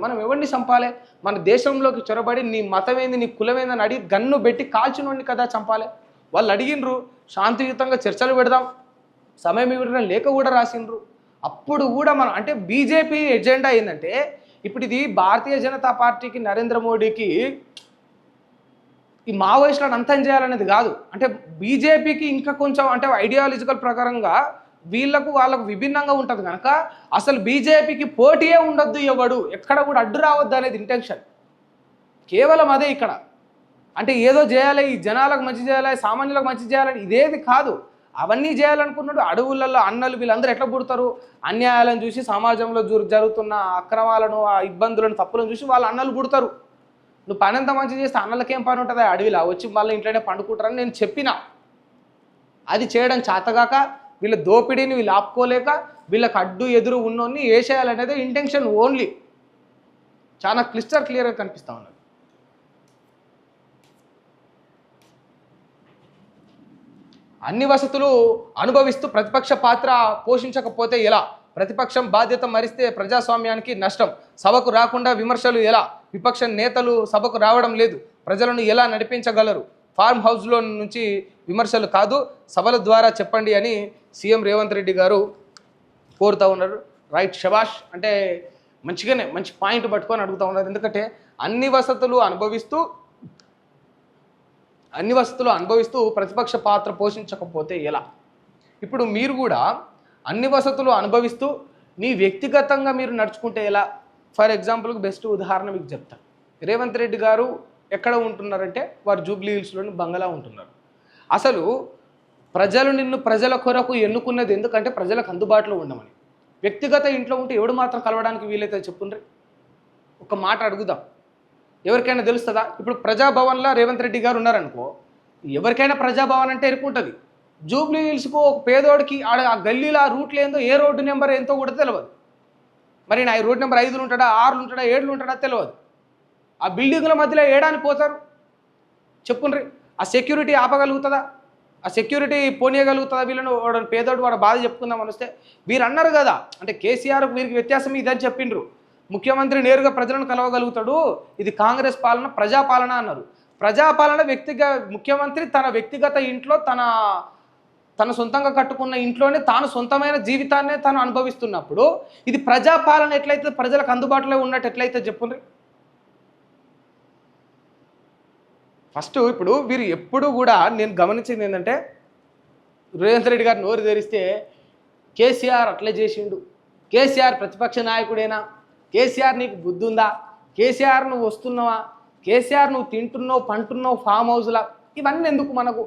మనం ఎవరిని చంపాలి? మన దేశంలోకి చొరబడి నీ మతమేంది, నీ కులమేందని అడిగి గన్ను పెట్టి కాల్చినోడిని కదా చంపాలి. వాళ్ళు అడిగినరు, శాంతియుతంగా చర్చలు పెడదాం, సమయం ఇవ్వడం లేక కూడా రాసిండ్రు. అప్పుడు కూడా మనం అంటే బీజేపీ ఎజెండా ఏంటంటే, ఇప్పుడు ఇది భారతీయ జనతా పార్టీకి, నరేంద్ర మోడీకి ఈ మావోయిస్టులను అంతం చేయాలనేది కాదు. అంటే బీజేపీకి ఇంకా కొంచెం అంటే ఐడియాలజికల్ ప్రకారంగా వాళ్ళకు విభిన్నంగా ఉంటుంది కనుక అసలు బీజేపీకి పోటీయే ఉండొద్దు, ఎవడు ఎక్కడ కూడా అడ్డు రావద్దు అనేది ఇంటెన్షన్. కేవలం అదే ఇక్కడ. అంటే ఏదో చేయాలి, ఈ జనాలకు మంచి చేయాలి, సామాన్యులకు మంచి చేయాలని ఇదేది కాదు. అవన్నీ చేయాలనుకున్నాడు. అడవులలో అన్నలు వీళ్ళందరూ ఎట్లా పుడతారు? అన్యాయాలను చూసి, సమాజంలో జరుగుతున్న అక్రమాలను, ఆ ఇబ్బందులను, తప్పులను చూసి వాళ్ళ అన్నలు పుడతారు. నువ్వు పని ఎంత మంచి చేస్తే అన్నలకేం పని ఉంటుంది? అడవిలా వచ్చి మళ్ళీ ఇంట్లోనే పండుకుంటారని నేను చెప్పిన. అది చేయడం చేతగాక, వీళ్ళ దోపిడీని వీళ్ళు ఆపుకోలేక, వీళ్ళకి అడ్డు ఎదురు ఉన్నోన్ని వేసేయాలనేది ఇంటెన్షన్ ఓన్లీ. చాలా క్లియర్గా కనిపిస్తూ ఉన్నది. అన్ని వసతులు అనుభవిస్తూ ప్రతిపక్ష పాత్ర పోషించకపోతే ఎలా? ప్రతిపక్షం బాధ్యత మరిస్తే ప్రజాస్వామ్యానికి నష్టం. సభకు రాకుండా విమర్శలు ఎలా? విపక్ష నేతలు సభకు రావడం లేదు, ప్రజలను ఎలా నడిపించగలరు? ఫార్మ్ హౌస్లో నుంచి విమర్శలు కాదు, సభల ద్వారా చెప్పండి అని సీఎం రేవంత్ రెడ్డి గారు కోరుతూ ఉన్నారు. రైట్, శబాష్. అంటే మంచిగానే మంచి పాయింట్ పట్టుకొని అడుగుతూ ఉన్నారు. ఎందుకంటే అన్ని వసతులు అనుభవిస్తూ ప్రతిపక్ష పాత్ర పోషించకపోతే ఎలా? ఇప్పుడు మీరు కూడా అన్ని వసతులు అనుభవిస్తూ మీ వ్యక్తిగతంగా మీరు నడుచుకుంటే ఎలా? ఫర్ ఎగ్జాంపుల్కి బెస్ట్ ఉదాహరణ మీకు చెప్తాను. రేవంత్ రెడ్డి గారు ఎక్కడ ఉంటున్నారంటే వారు జూబ్లీ హిల్స్లోని బంగళా ఉంటున్నారు. అసలు ప్రజలు నిన్ను ప్రజల కొరకు ఎన్నుకున్నది ఎందుకంటే ప్రజలకు అందుబాటులో ఉండమని. వ్యక్తిగత ఇంట్లో ఉంటే ఎవడు మాత్రం కలవడానికి వీలైతే చెప్పుండ్రి. ఒక మాట అడుగుదాం, ఎవరికైనా తెలుస్తుందా? ఇప్పుడు ప్రజాభవన్లో రేవంత్ రెడ్డి గారు ఉన్నారనుకో, ఎవరికైనా ప్రజాభవన్ అంటే ఎరుకుంటుంది. జూబ్లీ హిల్స్కు ఒక పేదోడికి ఆ గల్లీలో ఆ రూట్లో ఏందో, ఏ రోడ్డు నెంబర్ ఎంతో కూడా తెలియదు. మరి నా రోడ్ నెంబర్ 5 ఉంటాడా, 6 ఉంటాడా, 7 ఉంటాడా తెలియదు. ఆ బిల్డింగుల మధ్యలో ఏడాని పోతారు చెప్పుండ్రి. ఆ సెక్యూరిటీ ఆపగలుగుతుందా? ఆ సెక్యూరిటీ పోనీయగలుగుతుందా? వీళ్ళను వాడు పేదోడు వాడు బాధ చెప్పుకుందామని వస్తే వీరు అన్నారు కదా, అంటే కేసీఆర్ వీరికి వ్యత్యాసం ఇదని చెప్పిండ్రు. ముఖ్యమంత్రి నేరుగా ప్రజలను కలవగలుగుతాడు, ఇది కాంగ్రెస్ పాలన ప్రజాపాలన అన్నారు. ప్రజాపాలన ముఖ్యమంత్రి తన వ్యక్తిగత ఇంట్లో తన సొంతంగా కట్టుకున్న ఇంట్లోనే తాను సొంతమైన జీవితాన్నే తాను అనుభవిస్తున్నప్పుడు ఇది ప్రజాపాలన ఎట్లయితే ప్రజలకు అందుబాటులో ఉన్నట్టు ఎట్లయితే చెప్పుండ్రి. ఫస్ట్ ఇప్పుడు వీరు ఎప్పుడు కూడా నేను గమనించింది ఏంటంటే, రేవంత్ రెడ్డి గారు నోరు తెరిస్తే కేసీఆర్ అట్లే చేసిండు, కేసీఆర్ ప్రతిపక్ష నాయకుడేనా, కేసీఆర్ నీకు బుద్ధి ఉందా, కేసీఆర్ నువ్వు వస్తున్నావా, కేసీఆర్ నువ్వు తింటున్నావు పంటున్నావు ఫామ్ హౌస్లా, ఇవన్నీ ఎందుకు మనకు?